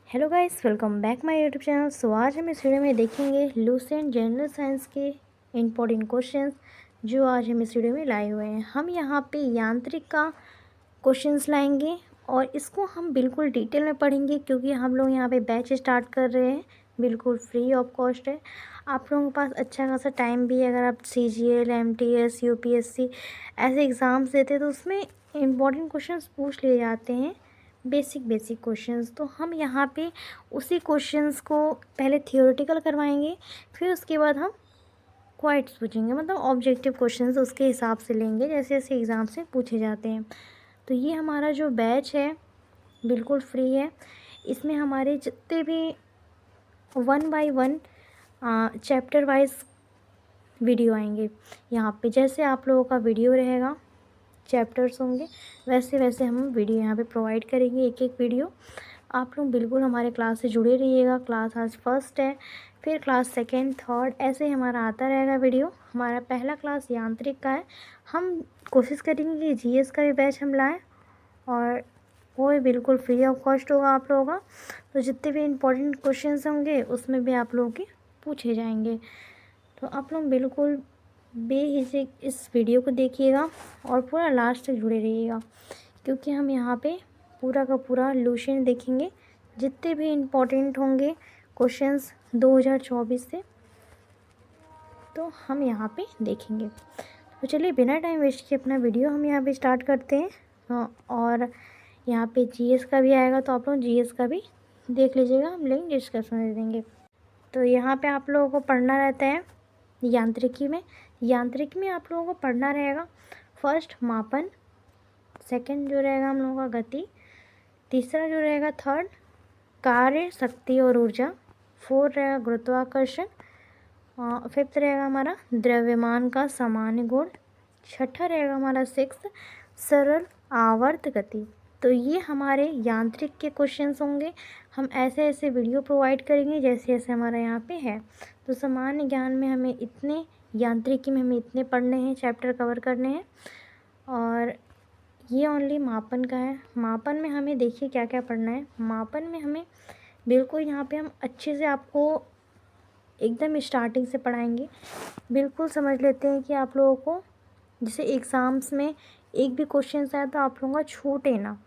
Hello guys, welcome back my YouTube channel. So आज हम इस वीडियो में देखेंगे लूसेंट जनरल साइंस के इम्पोर्टेंट क्वेश्चंस जो आज हम इस वीडियो में लाए हुए हैं। हम यहाँ पे यांत्रिक का क्वेश्चंस लाएंगे और इसको हम बिल्कुल डिटेल में पढ़ेंगे क्योंकि हम लोग यहाँ पे बैच स्टार्ट कर रहे हैं। बिल्कुल फ्री ऑफ कॉस्ट है। आप लोगों के पास अच्छा खासा टाइम भी है। अगर आप CGL, MTS, UPSC ऐसे एग्ज़ाम्स देते हैं तो उसमें इम्पोर्टेंट क्वेश्चंस पूछ लिए जाते हैं, बेसिक क्वेश्चंस। तो हम यहाँ पे उसी क्वेश्चंस को पहले थियोरेटिकल करवाएंगे, फिर उसके बाद हम क्वाइट्स पूछेंगे, मतलब ऑब्जेक्टिव क्वेश्चंस उसके हिसाब से लेंगे जैसे जैसे एग्ज़ाम से पूछे जाते हैं। तो ये हमारा जो बैच है बिल्कुल फ्री है। इसमें हमारे जितने भी 1 बाय 1 चैप्टर वाइज वीडियो आएंगे। यहाँ पे जैसे आप लोगों का वीडियो रहेगा, चैप्टर्स होंगे, वैसे वैसे हम वीडियो यहाँ पे प्रोवाइड करेंगे, एक एक वीडियो। आप लोग बिल्कुल हमारे क्लास से जुड़े रहिएगा। क्लास आज फर्स्ट है, फिर क्लास सेकेंड, थर्ड, ऐसे ही हमारा आता रहेगा वीडियो। हमारा पहला क्लास यांत्रिक का है। हम कोशिश करेंगे कि GS का भी बैच हम लाएँ और वो भी बिल्कुल फ्री ऑफ कॉस्ट होगा आप लोगों का। तो जितने भी इम्पोर्टेंट क्वेश्चंस होंगे उसमें भी आप लोगों के पूछे जाएंगे। तो आप लोग बिल्कुल बेहिचक इस वीडियो को देखिएगा और पूरा लास्ट तक जुड़े रहिएगा क्योंकि हम यहाँ पे पूरा का पूरा लूसेंट देखेंगे, जितने भी इम्पोर्टेंट होंगे क्वेश्चंस 2024 से, तो हम यहाँ पे देखेंगे। तो चलिए बिना टाइम वेस्ट किए अपना वीडियो हम यहाँ पे स्टार्ट करते हैं। और यहाँ पे GS का भी आएगा तो आप लोग GS का भी देख लीजिएगा, हम लिंक डिस्क्रिप्शन में दे देंगे। तो यहाँ पे आप लोगों को पढ़ना रहता है यांत्रिकी में आप लोगों को पढ़ना रहेगा फर्स्ट मापन, सेकंड जो रहेगा हम लोगों का गति, तीसरा जो रहेगा थर्ड कार्य, शक्ति और ऊर्जा, फोर्थ रहेगा गुरुत्वाकर्षण, फिफ्थ रहेगा हमारा द्रव्यमान का सामान्य गुण, छठा रहेगा हमारा सिक्स्थ सरल आवर्त गति। तो ये हमारे यांत्रिक के क्वेश्चंस होंगे। हम ऐसे ऐसे वीडियो प्रोवाइड करेंगे जैसे जैसे हमारा यहाँ पे है। तो सामान्य ज्ञान में हमें इतने, यांत्रिकी में हमें इतने पढ़ने हैं, चैप्टर कवर करने हैं। और ये ओनली मापन का है। मापन में हमें देखिए क्या क्या पढ़ना है। मापन में हमें बिल्कुल यहाँ पे हम अच्छे से आपको एकदम स्टार्टिंग से पढ़ाएंगे। बिल्कुल समझ लेते हैं कि आप लोगों को जैसे एग्ज़ाम्स में एक भी क्वेश्चन आए तो आप लोगों का छूटे ना।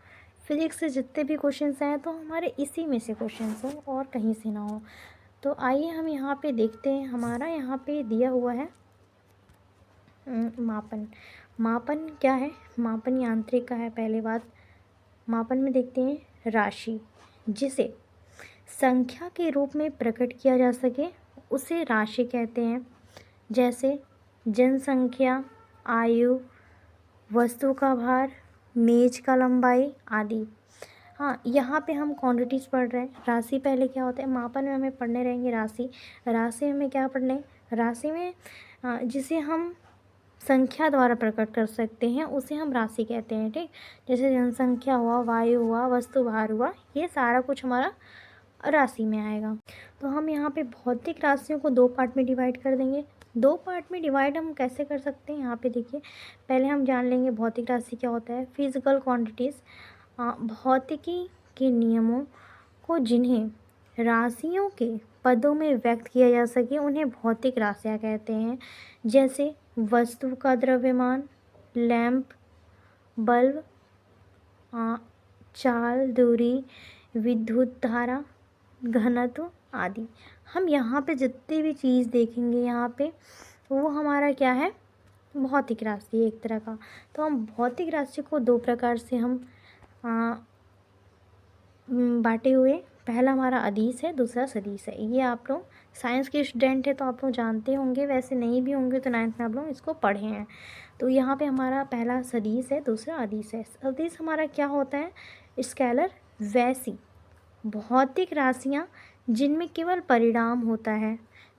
फिजिक्स से जितने भी क्वेश्चन आए तो हमारे इसी में से क्वेश्चन हो और कहीं से ना हो। तो आइए हम यहाँ पे देखते हैं। हमारा यहाँ पे दिया हुआ है मापन क्या है। मापन यांत्रिक का है। पहले बात, मापन में देखते हैं राशि, जिसे संख्या के रूप में प्रकट किया जा सके उसे राशि कहते हैं। जैसे जनसंख्या, आयु, वस्तु का भार, मेज का लंबाई आदि। हाँ, यहाँ पे हम क्वांटिटीज़ पढ़ रहे हैं। राशि पहले क्या होता है, मापन में हमें पढ़ने रहेंगे राशि। राशि में क्या पढ़ने, राशि में जिसे हम संख्या द्वारा प्रकट कर सकते हैं उसे हम राशि कहते हैं। ठीक, जैसे जनसंख्या हुआ, वायु हुआ, वस्तु भार हुआ, ये सारा कुछ हमारा राशि में आएगा। तो हम यहाँ पे भौतिक राशियों को 2 पार्ट में डिवाइड कर देंगे। 2 पार्ट में डिवाइड हम कैसे कर सकते हैं, यहाँ पे देखिए। पहले हम जान लेंगे भौतिक राशि क्या होता है। फिजिकल क्वांटिटीज़, भौतिकी के नियमों को जिन्हें राशियों के पदों में व्यक्त किया जा सके उन्हें भौतिक राशियाँ कहते हैं। जैसे वस्तु का द्रव्यमान, लैंप, बल्ब, चाल, दूरी, विद्युत धारा, घनत्व आदि। हम यहाँ पे जितनी भी चीज़ देखेंगे यहाँ पे वो हमारा क्या है, भौतिक राशि एक तरह का। तो हम भौतिक राशि को 2 प्रकार से हम बांटे हुए। पहला हमारा अदिश है, दूसरा सदिश है। ये आप लोग साइंस के स्टूडेंट है तो आप लोग जानते होंगे, वैसे नहीं भी होंगे तो 9th में आप लोग इसको पढ़े हैं। तो यहाँ पे हमारा पहला सदिश है, दूसरा अदिश है। सदिश हमारा क्या होता है, स्केलर, वैसी भौतिक राशियाँ जिनमें केवल परिणाम होता है,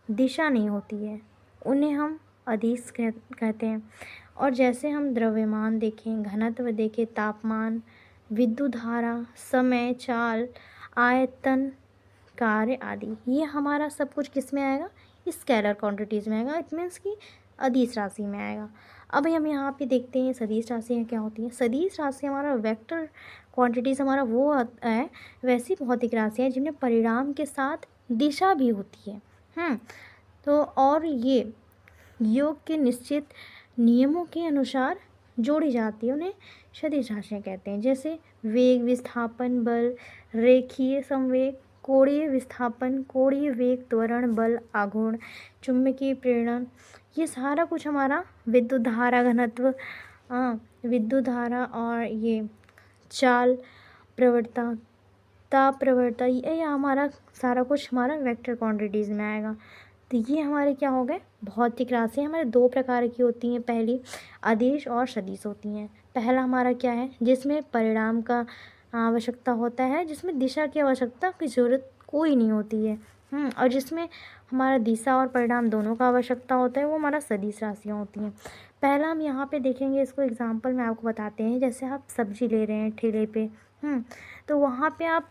दिशा नहीं होती है, उन्हें हम अदिश कहते हैं। और जैसे हम द्रव्यमान देखें, घनत्व देखें, तापमान, विद्युत धारा, समय, चाल, आयतन, कार्य आदि, ये हमारा सब कुछ किस में आएगा, स्केलर क्वांटिटीज़ में आएगा। इट मीन्स कि अदिश राशि में आएगा। अब हम यहाँ पे देखते हैं सदिश राशियाँ क्या होती हैं। सदिश राशि हमारा वेक्टर क्वांटिटीज़ हमारा वो है, वैसी भौतिक राशियाँ जिनमें परिणाम के साथ दिशा भी होती है। तो और ये योग के निश्चित नियमों के अनुसार जोड़ी जाती है, उन्हें सदिश राशियाँ कहते हैं। जैसे वेग, विस्थापन, बल, रेखीय संवेग, कोणीय विस्थापन, कोणीय वेग, त्वरण, बल, आघूर्ण, चुंबकीय प्रेरण, ये सारा कुछ हमारा विद्युत धारा घनत्व, विद्युत धारा और ये चाल प्रवणता, ताप प्रवणता, ये हमारा सारा कुछ हमारा वेक्टर क्वांटिटीज़ में आएगा। तो ये हमारे क्या हो गए, भौतिक राशियाँ हमारे दो प्रकार की होती हैं। पहली अदिश और सदिश होती हैं। पहला हमारा क्या है, जिसमें परिणाम का आवश्यकता होता है, जिसमें दिशा की आवश्यकता की ज़रूरत कोई नहीं होती है। और जिसमें हमारा दिशा और परिणाम दोनों का आवश्यकता होता है, वो हमारा सदिश राशियाँ होती हैं। पहला हम यहाँ पे देखेंगे, इसको एग्जाम्पल में आपको बताते हैं। जैसे आप सब्जी ले रहे हैं ठेले पे, तो वहाँ पे आप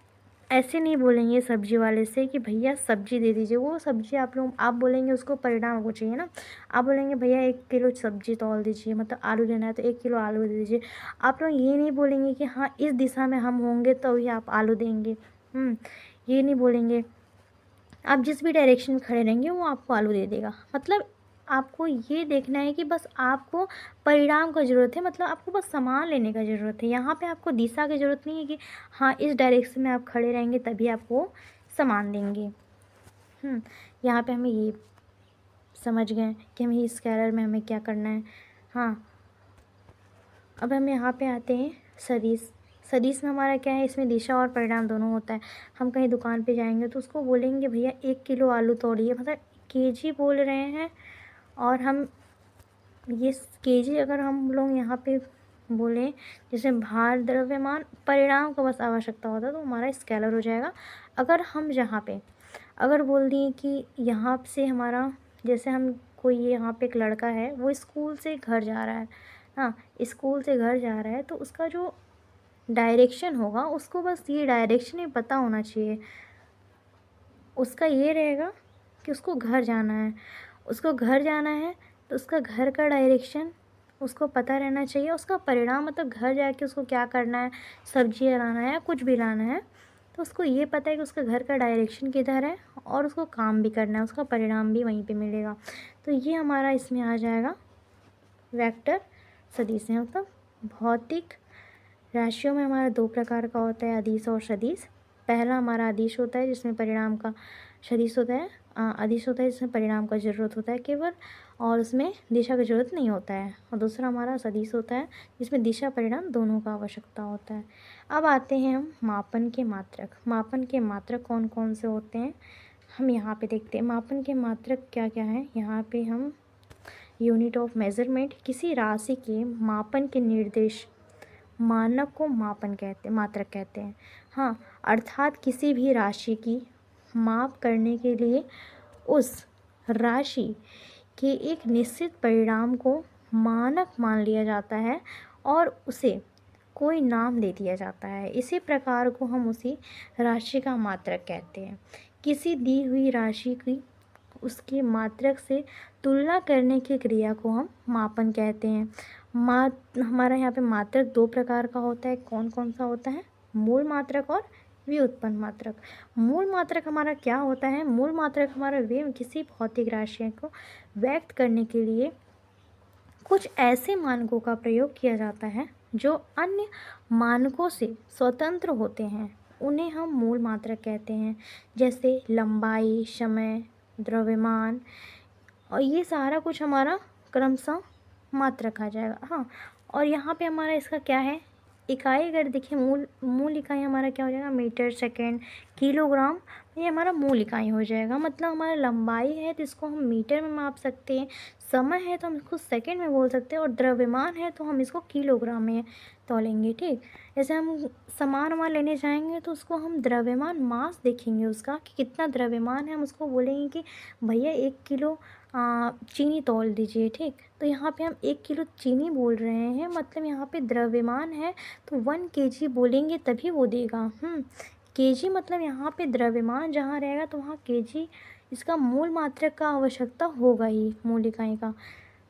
ऐसे नहीं बोलेंगे सब्जी वाले से कि भैया सब्जी दे दीजिए। वो सब्जी आप बोलेंगे, उसको परिणाम को चाहिए ना। आप बोलेंगे भैया 1 किलो सब्जी तौल दीजिए, मतलब आलू लेना है तो 1 किलो आलू दे दीजिए। आप लोग ये नहीं बोलेंगे कि हाँ इस दिशा में हम होंगे तो ही आप आलू देंगे। ये नहीं बोलेंगे। आप जिस भी डायरेक्शन में खड़े रहेंगे वो आपको आलू दे देगा। मतलब आपको ये देखना है कि बस आपको परिणाम का ज़रूरत है, मतलब आपको बस सामान लेने का ज़रूरत है। यहाँ पे आपको दिशा की ज़रूरत नहीं है कि हाँ इस डायरेक्शन में आप खड़े रहेंगे तभी आपको सामान देंगे। यहाँ पे हमें ये समझ गए कि हमें इस स्केलर में हमें क्या करना है। अब हम यहाँ पे आते हैं सदिश। सदिश में हमारा क्या है, इसमें दिशा और परिणाम दोनों होता है। हम कहीं दुकान पे जाएंगे तो उसको बोलेंगे भैया 1 किलो आलू तोड़िए, मतलब केजी बोल रहे हैं। और हम ये केजी अगर हम लोग यहाँ पे बोलें, जैसे भार, द्रव्यमान, परिणाम का बस आवश्यकता होता है, तो हमारा स्केलर हो जाएगा। अगर हम जहाँ पे अगर बोल दिए कि यहाँ से हमारा, जैसे हम कोई यहाँ पे एक लड़का है, वो स्कूल से घर जा रहा है, स्कूल से घर जा रहा है, तो उसका जो डायरेक्शन होगा उसको बस ये डायरेक्शन ही पता होना चाहिए। उसका ये रहेगा कि उसको घर जाना है, तो उसका घर का डायरेक्शन उसको पता रहना चाहिए। उसका परिणाम मतलब घर जाके उसको क्या करना है, सब्जियाँ लाना है या कुछ भी लाना है, तो उसको ये पता है कि उसका घर का डायरेक्शन किधर है और उसको काम भी करना है, उसका परिणाम भी वहीं पे मिलेगा। तो ये हमारा इसमें आ जाएगा वेक्टर सदिश है। मतलब भौतिक राशियों में हमारा दो प्रकार का होता है, अदिश और सदिश। पहला हमारा अदिश होता है जिसमें परिणाम का, सदिश होता है अदिश होता है जिसमें परिणाम का ज़रूरत होता है केवल, और उसमें दिशा की ज़रूरत नहीं होता है। और दूसरा हमारा सदिश होता है जिसमें दिशा परिणाम दोनों का आवश्यकता होता है। अब आते हैं हम मापन के मात्रक। मापन के मात्रक कौन कौन से होते हैं हम यहाँ पे देखते हैं। मापन के मात्रक क्या क्या हैं, यहाँ पे हम यूनिट ऑफ मेजरमेंट, किसी राशि के मापन के निर्देश मानक को मात्रक कहते हैं। अर्थात किसी भी राशि की माप करने के लिए उस राशि के एक निश्चित परिणाम को मानक मान लिया जाता है और उसे कोई नाम दे दिया जाता है। इसी प्रकार को हम उसी राशि का मात्रक कहते हैं। किसी दी हुई राशि की उसके मात्रक से तुलना करने की क्रिया को हम मापन कहते हैं। हमारा यहाँ पे मात्रक दो प्रकार का होता है। कौन कौन सा होता है, मूल मात्रक और व्युत्पन्न मात्रक। मूल मात्रक हमारा क्या होता है, मूल मात्रक हमारा वे किसी भौतिक राशि को व्यक्त करने के लिए कुछ ऐसे मानकों का प्रयोग किया जाता है जो अन्य मानकों से स्वतंत्र होते हैं, उन्हें हम मूल मात्रक कहते हैं। जैसे लंबाई, समय, द्रव्यमान, और ये सारा कुछ हमारा क्रमशः मात्रक आ जाएगा। और यहाँ पे हमारा इसका क्या है, इकाई अगर देखिए, मूल इकाई हमारा क्या हो जाएगा, मीटर, सेकेंड, किलोग्राम, ये हमारा मूल इकाई हो जाएगा। मतलब हमारा लंबाई है तो इसको हम मीटर में माप सकते हैं, समय है तो हम इसको सेकेंड में बोल सकते हैं, और द्रव्यमान है तो हम इसको किलोग्राम में तौलेंगे। ठीक, जैसे हम सामान लेने जाएंगे तो उसको हम द्रव्यमान मास देखेंगे उसका कि कितना द्रव्यमान है, हम उसको बोलेंगे कि भैया 1 किलो चीनी तौल दीजिए। ठीक, तो यहाँ पे हम 1 किलो चीनी बोल रहे हैं, मतलब यहाँ पे द्रव्यमान है तो 1 kg बोलेंगे तभी वो देगा। kg मतलब यहाँ पे द्रव्यमान जहाँ रहेगा तो वहाँ kg इसका मूल मात्रक का आवश्यकता होगा ही, मूल इकाई का।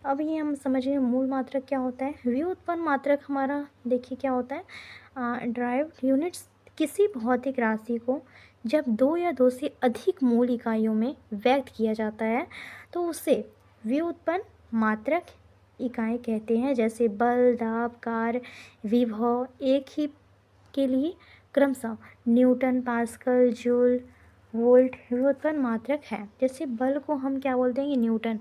अब ये हम समझिए मूल मात्रक क्या होता है। व्युत्पन्न मात्रक हमारा देखिए क्या होता है। ड्राइव्ड यूनिट्स किसी भौतिक राशि को जब दो या दो से अधिक मूल इकाइयों में व्यक्त किया जाता है तो उसे व्युत्पन्न मात्रक इकाई कहते हैं। जैसे बल, दाब, कार्य, विभव एक ही के लिए क्रमशः न्यूटन, पास्कल, जूल, वोल्ट व्युत्पन्न मात्रक है। जैसे बल को हम क्या बोलते हैं कि न्यूटन,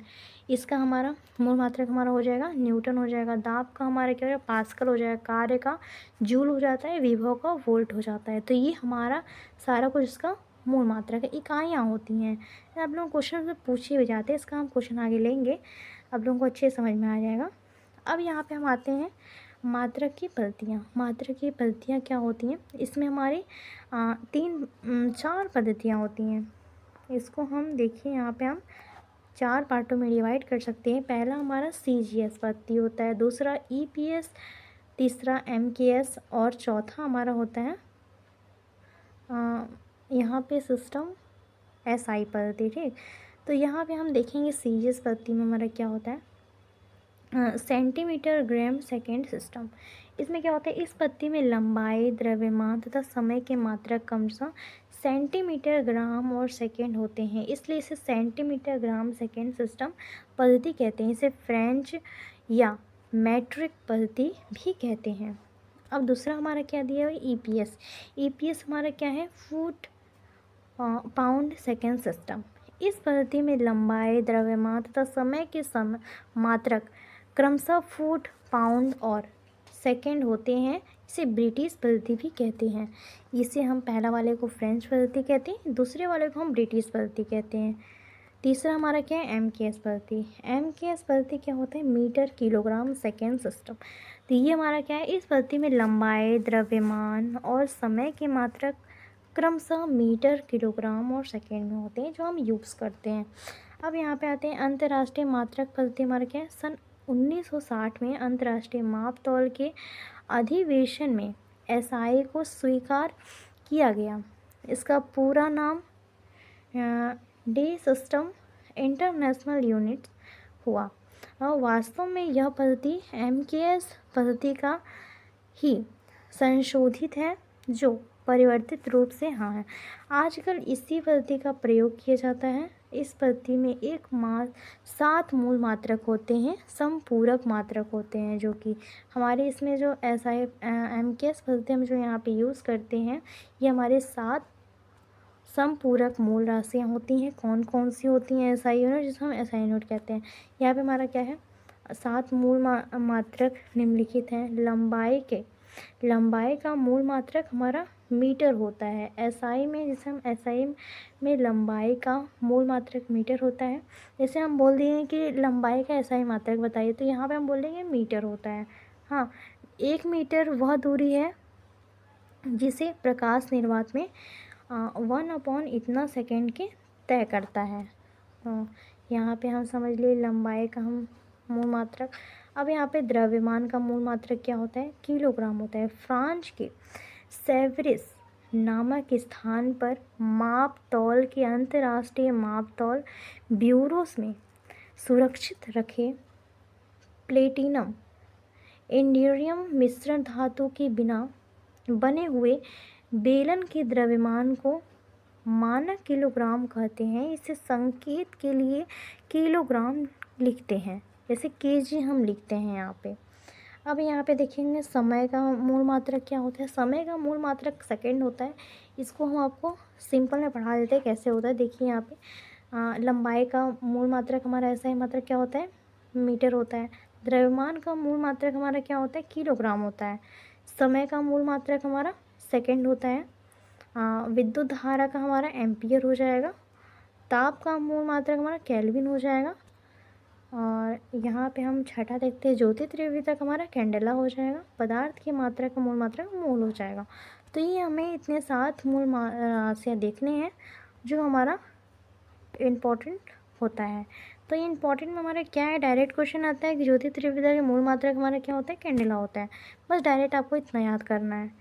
इसका हमारा मूल मात्रक हमारा हो जाएगा न्यूटन हो जाएगा। दाब का हमारा क्या हो जाएगा, पास्कल हो जाएगा। कार्य का जूल हो जाता है। विभव का वोल्ट हो जाता है। तो ये हमारा सारा कुछ इसका मूल मात्रक है, इकाइयाँ होती हैं। आप लोग क्वेश्चन में पूछे भी जाते हैं, इसका हम क्वेश्चन आगे लेंगे, आप लोगों को अच्छे समझ में आ जाएगा। अब यहाँ पे हम आते हैं मात्रक की पद्धतियाँ। मात्रक की पद्धतियाँ क्या होती हैं, इसमें हमारी 4 पद्धतियाँ होती हैं। इसको हम देखिए यहाँ पे हम 4 पार्टों में डिवाइड कर सकते हैं। पहला हमारा CGS पद्धति होता है, दूसरा EPS, तीसरा MKS और चौथा हमारा होता है यहाँ पे सिस्टम SI पद्धति। ठीक, तो यहाँ पे हम देखेंगे CGS पद्धति में हमारा क्या होता है, सेंटीमीटर ग्राम सेकेंड सिस्टम। इसमें क्या होता है, इस पद्धति में लंबाई, द्रव्यमान तथा समय के मात्रक क्रमशः सेंटीमीटर, ग्राम और सेकेंड होते हैं, इसलिए इसे सेंटीमीटर ग्राम सेकेंड सिस्टम पद्धति कहते हैं। इसे फ्रेंच या मैट्रिक पद्धति भी कहते हैं। अब दूसरा हमारा क्या दिया है, EPS। EPS हमारा क्या है, फुट पाउंड सेकेंड सिस्टम। इस पद्धति में लंबाई, द्रव्यमान तथा समय के मात्रक क्रमशः फुट, पाउंड और सेकेंड होते हैं। इसे ब्रिटिश पद्धति भी कहते हैं। इसे हम पहला वाले को फ्रेंच पद्धति कहते हैं, दूसरे वाले को हम ब्रिटिश पद्धति कहते हैं। तीसरा हमारा क्या है, MKS पद्धति। MKS पद्धति क्या होता है, मीटर किलोग्राम सेकेंड सिस्टम। तो ये हमारा क्या है, इस पद्धति में लंबाई, द्रव्यमान और समय के मात्रक क्रमशः मीटर, किलोग्राम और सेकेंड में होते हैं, जो हम यूज़ करते हैं। अब यहाँ पे आते हैं अंतर्राष्ट्रीय मात्रक पद्धति। हमारा क्या है, सन 1960 में अंतर्राष्ट्रीय माप तौल के अधिवेशन में SI को स्वीकार किया गया। इसका पूरा नाम डे सिस्टम इंटरनेशनल यूनिट हुआ और वास्तव में यह पद्धति MKS पद्धति का ही संशोधित है, जो परिवर्तित रूप से हाँ है। आजकल इसी पद्धति का प्रयोग किया जाता है। इस पद्धति में 7 मूल मात्रक होते हैं, समपूरक मात्रक होते हैं, जो कि हमारे इसमें जो SI MKS पद्धति हम जो यहाँ पे यूज़ करते हैं, ये हमारे 7 समपूरक मूल राशियाँ होती हैं। कौन कौन सी होती हैं, SI यूनिट, जिसको हम SI यूनिट कहते हैं। यहाँ पे हमारा क्या है, 7 मूल मात्रक निम्नलिखित हैं। लंबाई का मूल मात्रक हमारा मीटर होता है SI में, जिसे हम SI में लंबाई का मूल मात्रक मीटर होता है। जैसे हम बोल दिए कि लंबाई का SI मात्रक बताइए, तो यहाँ पे हम बोल देंगे मीटर होता है। हाँ, 1 मीटर वह दूरी है जिसे प्रकाश निर्वात में 1/, इतना सेकेंड के तय करता है। यहाँ पे हम समझ लिए लंबाई का हम मूल मात्रक। अब यहाँ पे द्रव्यमान का मूल मात्रक क्या होता है, किलोग्राम होता है। फ्रांस के सेवरिस नामक स्थान पर माप तौल के अंतर्राष्ट्रीय माप तौल ब्यूरोस में सुरक्षित रखे प्लेटिनम इंडियम मिश्रण धातु के बिना बने हुए बेलन के द्रव्यमान को मानक किलोग्राम कहते हैं। इसे संकेत के लिए किलोग्राम लिखते हैं, जैसे केजी हम लिखते हैं यहाँ पे। अब यहाँ पे देखेंगे समय का मूल मात्रक क्या होता है। समय का मूल मात्रक सेकंड होता है। इसको हम आपको सिंपल में पढ़ा देते हैं कैसे होता है। देखिए यहाँ पे लंबाई का मूल मात्रक हमारा ऐसा ही मात्रक क्या होता है, मीटर होता है। द्रव्यमान का मूल मात्रक हमारा क्या होता है, किलोग्राम होता है। समय का मूल मात्रक हमारा सेकंड होता है। विद्युत धारा का हमारा एम्पियर हो जाएगा। ताप का मूल मात्रक हमारा केल्विन हो जाएगा। और यहाँ पे हम छठा देखते हैं, ज्योति तीव्रता का हमारा कैंडेला हो जाएगा। पदार्थ की मात्रा का मूल मात्रक मोल हो जाएगा। तो ये हमें इतने 7 मूल राशियाँ देखने हैं जो हमारा इम्पोर्टेंट होता है। तो ये इंपॉर्टेंट में हमारा क्या है, डायरेक्ट क्वेश्चन आता है कि ज्योति तीव्रता के मूल मात्रक हमारा क्या होता है, कैंडेला होता है। बस डायरेक्ट आपको इतना याद करना है।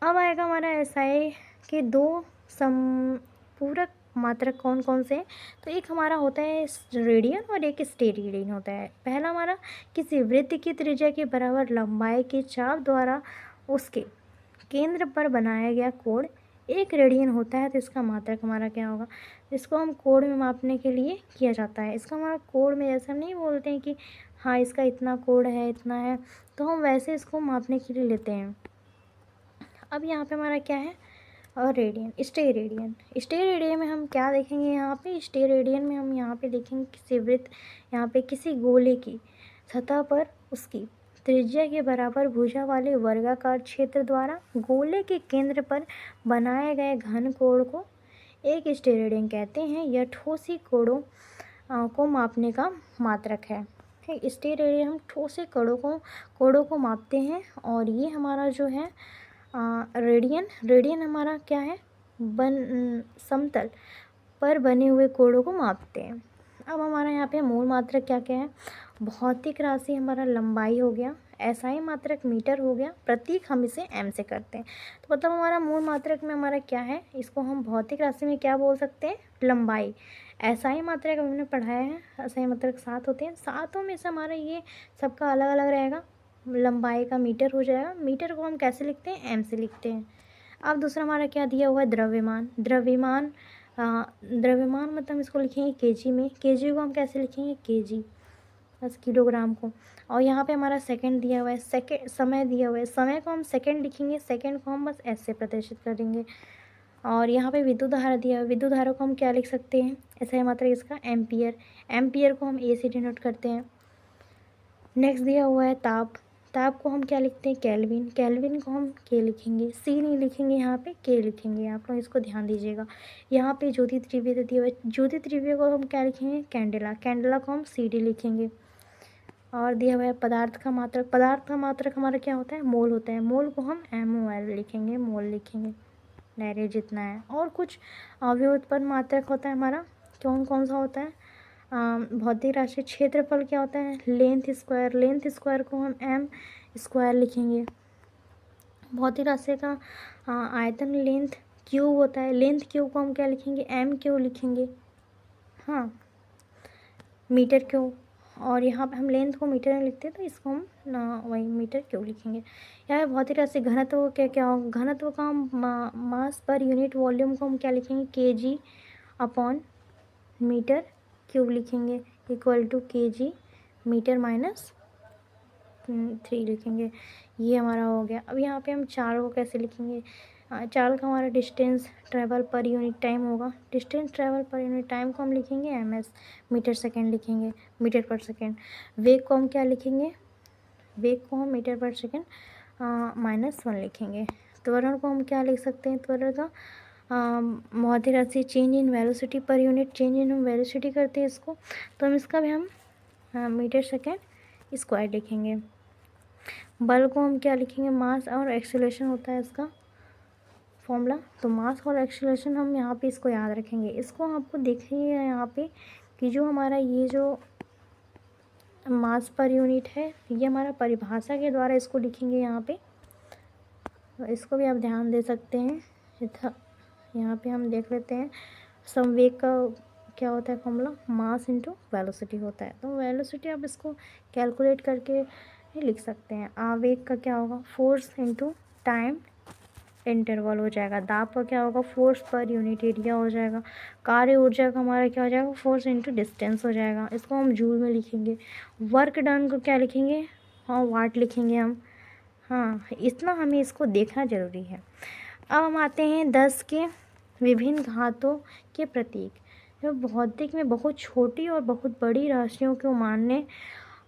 अब आएगा हमारा SI के 2 समपूरक मात्रक कौन कौन से हैं? तो एक हमारा होता है रेडियन और एक स्टेरेडियन होता है। पहला हमारा किसी वृत्त की त्रिज्या के बराबर लंबाई के चाप द्वारा उसके केंद्र पर बनाया गया कोण 1 रेडियन होता है। तो इसका मात्रक हमारा क्या होगा? इसको हम कोण में मापने के लिए किया जाता है। इसका हमारा कोण में जैसे हम नहीं बोलते हैं कि हाँ इसका इतना कोण है, इतना है, तो हम वैसे इसको मापने के लिए लेते हैं। अब यहाँ पे हमारा क्या है? और रेडियन, स्टेरेडियन। स्टेरेडियन में हम क्या देखेंगे? यहाँ पे स्टेरेडियन में हम यहाँ पे देखेंगे किसी वृत्त, यहाँ पे किसी गोले की सतह पर उसकी त्रिज्या के बराबर भुजा वाले वर्गाकार क्षेत्र द्वारा गोले के केंद्र पर बनाए गए घन कोण को एक स्टेरेडियन कहते हैं। यह ठोसी कोणों को मापने का मात्रक है। ठीक, स्टेरेडियन हम ठोसे कोणों को मापते हैं। और ये हमारा जो है रेडियन हमारा क्या है? समतल पर बने हुए कोणों को मापते हैं। अब हमारा यहाँ पे मूल मात्रक क्या क्या है? भौतिक राशि हमारा लंबाई हो गया, एसआई मात्रक मीटर हो गया, प्रतीक हम इसे एम से करते हैं। तो मतलब हमारा मूल मात्रक में हमारा क्या है? इसको हम भौतिक राशि में क्या बोल सकते हैं? लंबाई। एसआई मात्रक हमने पढ़ाया है, एसआई मात्रक 7 होते हैं, सातों में से हमारा ये सबका अलग अलग रहेगा। लंबाई का मीटर हो जाएगा। मीटर को हम कैसे लिखते हैं? एम से लिखते हैं। अब दूसरा हमारा क्या दिया हुआ है? द्रव्यमान। द्रव्यमान मतलब इसको लिखेंगे केजी में। केजी को हम कैसे लिखेंगे? केजी, बस किलोग्राम को। और यहाँ पे हमारा सेकंड दिया हुआ है, समय दिया हुआ है, समय को हम सेकंड लिखेंगे, सेकंड को हम बस एस से प्रदर्शित करेंगे। और यहाँ पे विद्युत धारा दिया हुआ है, विद्युत धारा को हम क्या लिख सकते हैं? ऐसा है मात्रा इसका एम्पियर। एम्पियर को हम ए से डिनोट करते हैं। नेक्स्ट दिया हुआ है ताप। ताप को हम क्या लिखते हैं? केल्विन। केल्विन को हम के लिखेंगे, सी नहीं लिखेंगे, यहाँ पे के लिखेंगे। आप लोग इसको ध्यान दीजिएगा। यहाँ पे ज्योति त्रिव्य दिया हुआ है, ज्योति त्रिव्य को हम क्या लिखेंगे? कैंडेला। कैंडेला को हम सी डी लिखेंगे। और दिया हुआ है पदार्थ का मात्रक। पदार्थ का मात्रक हमारा क्या होता है? मोल होता है। मोल को हम MOL लिखेंगे, मोल लिखेंगे, डायरेक्ट जितना है। और कुछ व्युत्पन्न मात्रक होता है हमारा, कौन कौन सा होता है? भौतिक राशि क्षेत्रफल क्या होता है? Length square. लेंथ स्क्वायर को हम M स्क्वायर लिखेंगे। भौतिक राशि का आयतन लेंथ क्यूब होता है। लेंथ क्यूब को हम क्या लिखेंगे? M क्यूब लिखेंगे। हाँ, मीटर क्यूब। और यहाँ पे हम लेंथ को मीटर में लिखते हैं, तो इसको हम वही मीटर क्यूब लिखेंगे। यहाँ पे भौतिक राशि घनत्व क्या क्या होगा? घनत्व का हम मास पर यूनिट वॉल्यूम को हम क्या लिखेंगे? kg अपॉन मीटर क्यूब लिखेंगे, equal to kg meter minus 3 लिखेंगे। ये हमारा हो गया। अब यहाँ पे हम चाल को कैसे लिखेंगे? चाल का हमारा डिस्टेंस ट्रैवल पर यूनिट टाइम होगा। डिस्टेंस ट्रैवल पर यूनिट टाइम को हम लिखेंगे MS, मीटर सेकेंड लिखेंगे, मीटर पर सेकेंड। वेग को हम क्या लिखेंगे? वेग को हम मीटर पर सेकेंड -1 लिखेंगे। त्वरण को हम क्या लिख सकते हैं? त्वरण का भौतिक राशि change in velocity per unit, change in हम वेलोसिटी करते हैं इसको, तो हम इसका भी हम मीटर सेकेंड स्क्वायर लिखेंगे। बल को हम क्या लिखेंगे? मास और एक्सीलरेशन होता है इसका फॉर्मूला। तो मास और एक्सीलरेशन हम यहाँ पे इसको याद रखेंगे। इसको आपको देखिए यहाँ पे कि जो हमारा ये जो मास पर यूनिट है, ये हमारा परिभाषा के द्वारा इसको लिखेंगे यहाँ पे। तो इसको भी आप ध्यान दे सकते हैं। यहाँ पे हम देख लेते हैं संवेग का क्या होता है फॉर्मूला? मास इंटू वेलोसिटी होता है। तो वेलोसिटी आप इसको कैलकुलेट करके ही लिख सकते हैं। आवेग का क्या होगा? फोर्स इंटू टाइम इंटरवल हो जाएगा। दाब का क्या होगा? फोर्स पर यूनिट एरिया हो जाएगा। कार्य ऊर्जा का हमारा क्या हो जाएगा? फोर्स इंटू डिस्टेंस हो जाएगा। इसको हम जूल में लिखेंगे। वर्क डन को क्या लिखेंगे? हाँ, वाट लिखेंगे हम। हाँ, इतना हमें इसको देखना ज़रूरी है। अब हम आते हैं 10 के विभिन्न घातों के प्रतीक। जो भौतिक में बहुत छोटी और बहुत बड़ी राशियों को मानने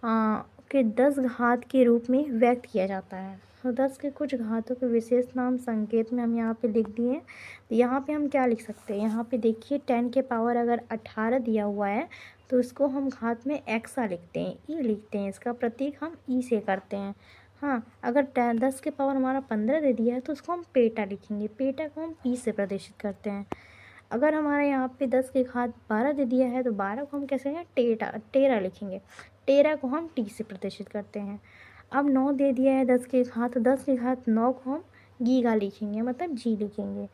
के 10 घात के रूप में व्यक्त किया जाता है। तो 10 के कुछ घातों के विशेष नाम संकेत में हम यहाँ पे लिख दिए हैं। तो यहाँ पे हम क्या लिख सकते हैं? यहाँ पे देखिए 10 के पावर अगर 18 दिया हुआ है तो इसको हम घात में एक्सा लिखते हैं, ई लिखते हैं। इसका प्रतीक हम ई से करते हैं। हाँ, अगर 10 के पावर हमारा 15 दे दिया है तो उसको हम पेटा लिखेंगे। पेटा को हम पी से प्रदर्शित करते हैं। अगर हमारा यहाँ पे 10 के घात 12 दे दिया है तो 12 को हम कैसे हैं? टेरा लिखेंगे। टेरा को हम टी से प्रदर्शित करते हैं। अब 9 दे दिया है 10 के घात, तो 10 के घात 9 को हम गीगा लिखेंगे, मतलब जी लिखेंगे।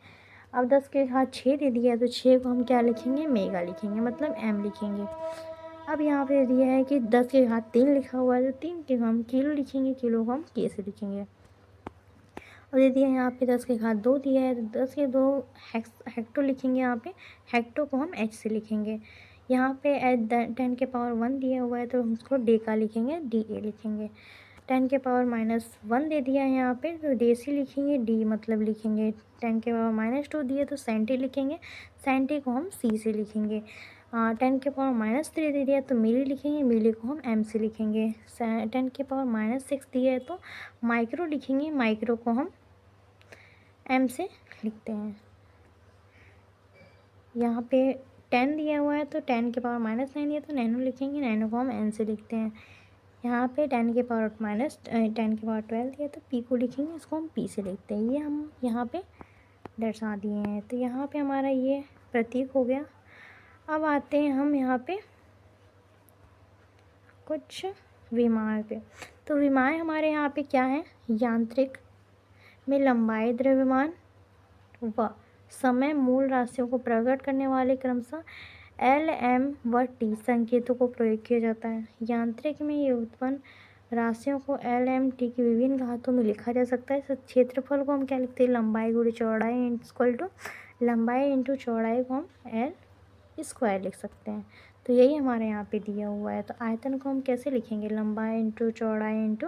अब 10 के घात 6 दे दिया है तो 6 को हम क्या लिखेंगे, मेगा लिखेंगे, मतलब m लिखेंगे। अब यहाँ पे दिया है कि 10 के घात 3 लिखा हुआ है तो 3 के हम किलो लिखेंगे, किलो को हम के से लिखेंगे। और दे दिया है यहाँ पे 10 के घात 2 दिया है तो 10 के 2 हेक्टो लिखेंगे, यहाँ पे हेक्टो को हम h से लिखेंगे। यहाँ पे 10 के पावर 1 दिया हुआ है तो हम उसको डेका लिखेंगे, DA लिखेंगे। 10 के पावर -1 दे दिया है यहाँ पे तो डेसी लिखेंगे, D मतलब लिखेंगे। 10 के पावर -2 दिया तो सेंटी लिखेंगे, सेंटी को हम C से लिखेंगे। 10 के पावर -3 दे दिया तो मिली लिखेंगे, मिली को हम M से लिखेंगे। 10 के पावर -6 दिया है तो माइक्रो लिखेंगे, माइक्रो को हम M से लिखते हैं। यहाँ पे 10 दिया हुआ है तो 10 के पावर -9 दिया तो नैनो लिखेंगे, नैनो को हम N से लिखते हैं। यहाँ पे 10 के पावर 12 दिया तो P को लिखेंगे, इसको हम P से लिखते हैं। ये हम यहाँ पे दर्शा दिए हैं। तो यहाँ पे हमारा ये प्रतीक हो गया। अब आते हैं हम यहाँ पे कुछ विमाएँ पे। तो विमाएँ हमारे यहाँ पे क्या है, यांत्रिक में लंबाई, द्रव्यमान व समय मूल राशियों को प्रकट करने वाले क्रमशः L, M व T संकेतों को प्रयोग किया जाता है। यांत्रिक में ये उत्पन्न राशियों को L, M, T की विभिन्न घातों में लिखा जा सकता है। क्षेत्रफल को हम क्या लिखते हैं, लंबाई गुणा चौड़ाई इक्वल टू लंबाई इंटू चौड़ाई को हम L स्क्वायर लिख सकते हैं। तो यही हमारे यहाँ पे दिया हुआ है। तो आयतन को हम कैसे लिखेंगे, लंबाई इंटू चौड़ाई इंटू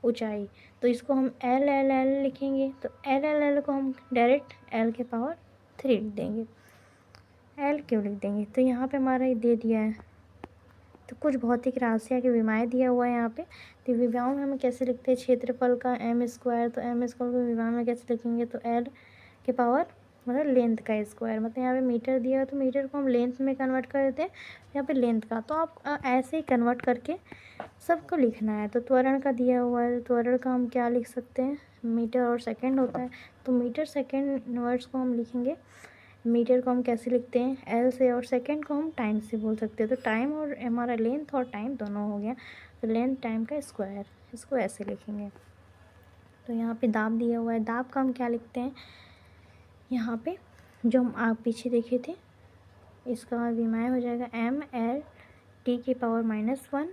ऊंचाई। तो इसको हम L लिखेंगे। तो L को हम डायरेक्ट L के पावर 3 लिख देंगे, L क्यों लिख देंगे। तो यहाँ पे हमारा ये दे दिया है। तो कुछ भौतिक राशियाँ के विमाएँ दिया हुआ है यहाँ पे। तो विमाओं में हम कैसे लिखते हैं, क्षेत्रफल का M स्क्वायर, तो M स्क्वायर को विमा में कैसे लिखेंगे, तो L के पावर मतलब लेंथ का स्क्वायर। मतलब यहाँ पे मीटर दिया है तो मीटर को हम लेंथ में कन्वर्ट कर देते हैं, यहाँ पे लेंथ का। तो आप ऐसे ही कन्वर्ट करके सबको लिखना है। तो त्वरण का दिया हुआ है तो त्वरण का हम क्या लिख सकते हैं, मीटर और सेकंड होता है तो मीटर सेकंड वर्ड्स को हम लिखेंगे। मीटर को हम कैसे लिखते हैं, L से, और सेकंड को हम टाइम से बोल सकते हैं। तो टाइम और हमारा लेंथ और टाइम दोनों हो गया। तो लेंथ टाइम का स्क्वायर, इसको ऐसे लिखेंगे। तो यहाँ पे दाब दिया हुआ है, दाब का हम क्या लिखते हैं, यहाँ पे जो हम आप पीछे देखे थे इसका विमाएँ हो जाएगा ML T के पावर -1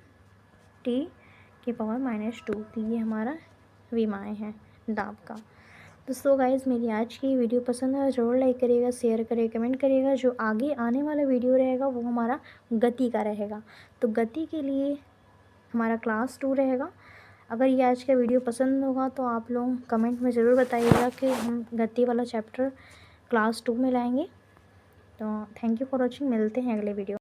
T के पावर -2। तो ये हमारा विमाएँ हैं दाब का। तो सो गाइज़, मेरी आज की वीडियो पसंद है ज़रूर लाइक करिएगा, शेयर करिएगा, कमेंट करिएगा। जो आगे आने वाला वीडियो रहेगा वो हमारा गति का रहेगा। तो गति के लिए हमारा क्लास 2 रहेगा। अगर ये आज का वीडियो पसंद होगा तो आप लोग कमेंट में ज़रूर बताइएगा कि हम गति वाला चैप्टर क्लास 2 में लाएंगे। तो थैंक यू फॉर वॉचिंग, मिलते हैं अगले वीडियो।